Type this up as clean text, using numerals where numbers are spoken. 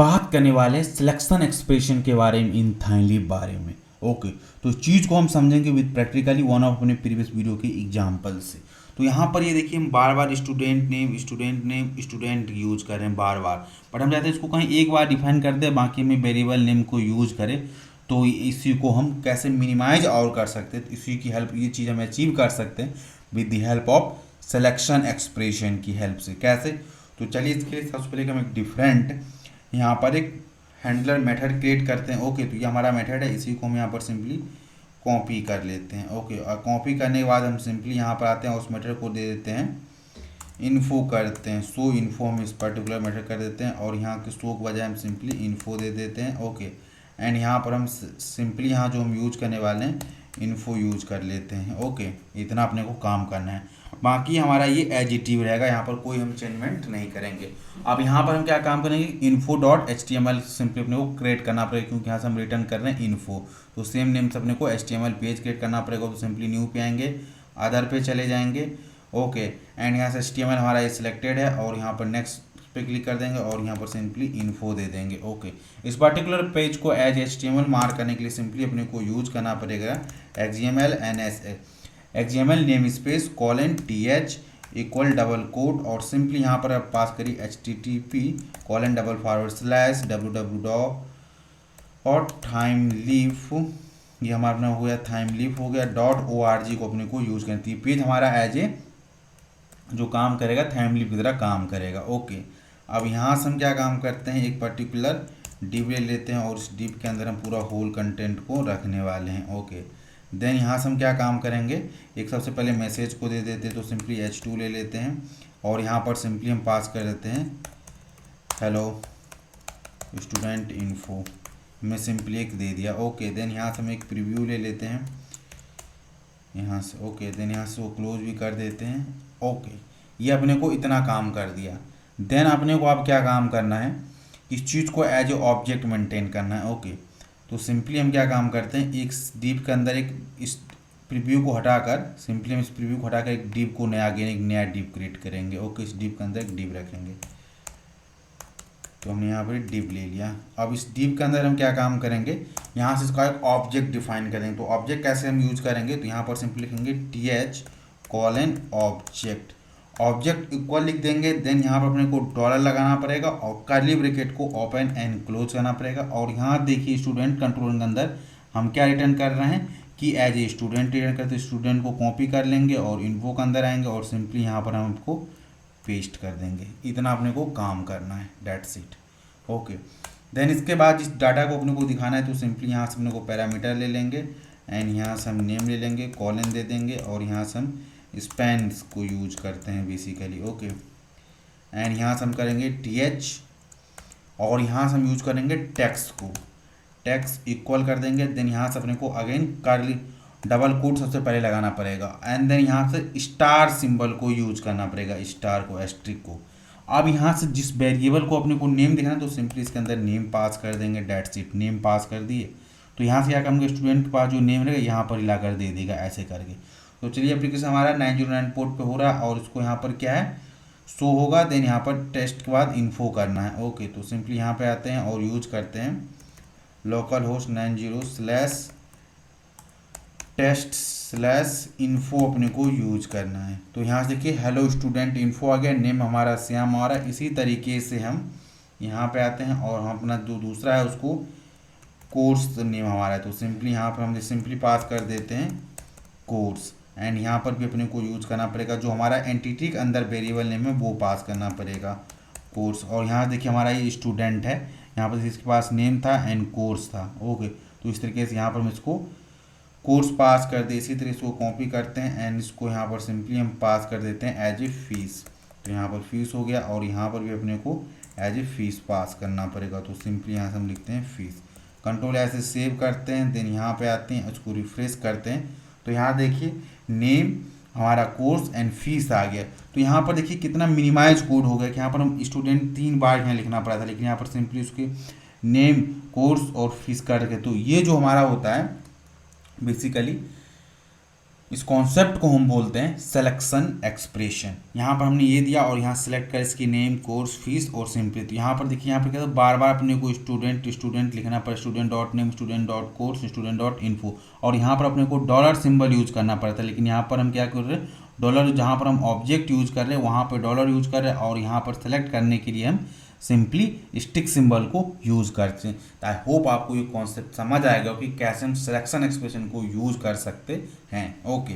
बात करने वाले हैं सिलेक्शन एक्सप्रेशन के बारे में इन थाइलिप बारे में। ओके, तो चीज़ को हम समझेंगे विद प्रैक्टिकली वन ऑफ अपने प्रीवियस वीडियो के एग्जाम्पल से। तो यहाँ पर ये देखिए हम बार बार स्टूडेंट नेम स्टूडेंट यूज कर रहे हैं बार बार, बट हम चाहते हैं इसको कहीं एक बार डिफाइन कर दें, बाकी में वेरिएबल नेम को यूज करें। तो इसी को हम कैसे मिनिमाइज और कर सकते हैं, तो इसी की हेल्प ये चीज़ हम अचीव कर सकते हैं with the help of selection expression की हेल्प से। कैसे? तो चलिए इसके लिए सबसे पहले हम एक डिफरेंट यहाँ पर एक हैंडलर मेथड क्रिएट करते हैं। ओके, तो ये हमारा मेथड है, इसी को हम यहाँ पर सिंपली कॉपी कर लेते हैं। ओके, और कॉपी करने के बाद हम सिंपली यहाँ पर आते हैं, उस मेथड को दे देते हैं इन्फो करते हैं, सो इन्फो हम इस पर्टिकुलर मेथड कर देते हैं, और यहाँ के सो के बजाय हम सिंपली इन्फो दे देते हैं। ओके, एंड यहाँ पर हम सिंपली यहाँ जो हम यूज करने वाले हैं इन्फो यूज कर लेते हैं। ओके, इतना अपने को काम करना है, बाकी हमारा ये एज इट इज रहेगा, यहाँ पर कोई हम चेंजमेंट नहीं करेंगे। अब यहाँ पर हम क्या काम करेंगे, इन्फो डॉट HTML सिंपली अपने को क्रिएट करना पड़ेगा, क्योंकि यहाँ से हम रिटर्न कर रहे हैं इन्फो। तो सेम नेम से अपने को HTML पेज क्रिएट करना पड़ेगा। तो सिंपली न्यू पे आएंगे, अदर पे चले जाएंगे। ओके, एंड यहाँ से HTML हमारा ये सिलेक्टेड है, और यहाँ पर नेक्स्ट पे क्लिक कर देंगे, और यहाँ पर सिंपली इन्फो दे देंगे। ओके, इस पर्टिकुलर पेज को एज HTML मार्क करने के लिए सिंपली अपने को यूज करना पड़ेगा XML name space :th equal double quote, और सिंपली यहाँ पर आप पास करिए http://www.timelif, ये हमारा अपना हो गया timelif हो गया .org को अपने को यूज करती है। पेज हमारा एज ए जो काम करेगा थाइमलिप की तरह काम करेगा। ओके, अब यहाँ से हम क्या काम करते हैं, एक पर्टिकुलर डिव ले लेते हैं, और उस डिव के अंदर हम पूरा होल कंटेंट को रखने वाले हैं। ओके, देन यहाँ से हम क्या काम करेंगे, एक सबसे पहले मैसेज को दे देते हैं, तो सिंपली h2 ले लेते हैं, और यहाँ पर सिंपली हम पास कर देते हैं हेलो स्टूडेंट इन्फो, मैं सिंपली एक दे दिया। ओके, देन यहाँ से हम एक प्रीव्यू ले लेते हैं यहाँ से। ओके, देन यहाँ से वो क्लोज भी कर देते हैं। ओके, ये अपने को इतना काम कर दिया। देन अपने को अब क्या काम करना है, इस चीज़ को एज ए ऑब्जेक्ट मेंटेन करना है। ओके, तो सिंपली हम क्या काम करते हैं, एक डिव के अंदर एक इस प्रीव्यू को हटाकर सिंपली हम इस प्रीव्यू को हटाकर एक डिव को नया अगेन एक नया डिव क्रिएट करेंगे। ओके, इस डिव के अंदर एक डिव रखेंगे, तो हमने यहाँ पर डिव ले लिया। अब इस डिव के अंदर हम क्या काम करेंगे, यहाँ से इसका एक ऑब्जेक्ट डिफाइन करेंगे। तो ऑब्जेक्ट कैसे हम यूज करेंगे, तो यहाँ पर सिंपली लिखेंगे th::ऑब्जेक्ट, ऑब्जेक्ट इक्वल लिख देंगे। देन यहाँ पर अपने को डॉलर लगाना पड़ेगा, और कर्ली ब्रैकेट को ओपन एंड क्लोज करना पड़ेगा। और यहाँ देखिए स्टूडेंट कंट्रोल के अंदर हम क्या रिटर्न कर रहे हैं कि एज ए स्टूडेंट रिटर्न करते, स्टूडेंट को कॉपी कर लेंगे और इन्फो के अंदर आएंगे, और सिंपली यहाँ पर हम इसको पेस्ट कर देंगे। इतना अपने को काम करना है, डेट्स इट। ओके, देन इसके बाद इस डाटा को अपने को दिखाना है, तो सिंपली यहाँ से अपने को पैरामीटर ले लेंगे, एंड यहाँ से हम नेम ले लेंगे, कॉलन दे देंगे, और यहाँ से हम स्पैन्स को यूज करते हैं बेसिकली। ओके, एंड यहाँ से हम करेंगे th, और यहाँ से हम यूज करेंगे टेक्स्ट को, टेक्स्ट इक्वल कर देंगे। देन यहाँ से अपने को अगेन कर्ली डबल कोट सबसे पहले लगाना पड़ेगा, एंड देन यहाँ से स्टार सिंबल को यूज करना पड़ेगा, स्टार को, एस्ट्रिक को। अब यहाँ से जिस वेरिएबल को अपने को नेम दिखाना है, तो सिंपली इसके अंदर नेम पास कर देंगे, डेट्स इट। नेम पास कर दिए, तो यहाँ से क्या करेंगे, स्टूडेंट के पास जो नेम रहेगा यहाँ पर हिला कर दे देगा, ऐसे करके। तो चलिए एप्लीकेशन हमारा 909 पोर्ट पे हो रहा है, और इसको यहाँ पर क्या है शो होगा। देन यहाँ पर टेस्ट के बाद इन्फो करना है। ओके, तो सिंपली यहाँ पे आते हैं और यूज करते हैं लोकल होस्ट 90/टेस्ट/इन्फो अपने को यूज करना है। तो यहाँ से देखिए हेलो स्टूडेंट इन्फो आ गया, नेम हमारा श्याम आ रहा है। इसी तरीके से हम यहाँ पे आते हैं, और हम अपना जो दूसरा है उसको कोर्स नेम हमारा है, तो सिंपली यहाँ पर हम सिंपली पास कर देते हैं कोर्स, एंड यहाँ पर भी अपने को यूज करना पड़ेगा जो हमारा एंटिटी के अंदर वेरिएबल नेम है वो पास करना पड़ेगा कोर्स। और यहाँ देखिए हमारा ये स्टूडेंट है, यहाँ पर इसके पास नेम था एंड कोर्स था। ओके, तो इस तरीके से यहाँ पर हम इसको कोर्स पास कर दे। इसी तरीके से इसको कॉपी करते हैं, एंड इसको यहाँ पर सिंपली हम पास कर देते हैं एज ए फीस। तो यहाँ पर फीस हो गया, और यहाँ पर भी अपने को एज ए फीस पास करना पड़ेगा। तो सिंपली यहाँ से हम लिखते हैं फीस, कंट्रोल ऐसे सेव करते हैं। देन यहाँ पे आते हैं, उसको रिफ्रेश करते हैं, तो यहाँ देखिए नेम हमारा कोर्स एंड फीस आ गया। तो यहाँ पर देखिए कितना मिनिमाइज कोड हो गया कि यहाँ पर हम स्टूडेंट 3 बार यहाँ लिखना पड़ा था, लेकिन यहाँ पर सिंपली उसके नेम, कोर्स और फीस करके। तो ये जो हमारा होता है बेसिकली इस कॉन्सेप्ट को हम बोलते हैं सिलेक्शन एक्सप्रेशन। यहाँ पर हमने ये दिया और यहाँ सेलेक्ट कर इसकी नेम, कोर्स फीस और सिंपली। तो यहाँ पर देखिए, यहाँ पर क्या है, बार बार अपने को स्टूडेंट लिखना पड़े, student dot name, student dot course, student dot info, और यहाँ पर अपने को डॉलर सिंबल यूज करना पड़ता है। लेकिन यहाँ पर हम क्या कर रहे हैं, डॉलर, जहाँ पर हम ऑब्जेक्ट यूज कर रहे हैं वहाँ पर डॉलर यूज कर रहे हैं, और यहाँ पर सेलेक्ट करने के लिए हम सिंपली स्टिक सिंबल को यूज करते हैं। आई होप आपको ये कॉन्सेप्ट समझ आएगा कि कैसे हम सिलेक्शन एक्सप्रेशन को यूज कर सकते हैं। ओके।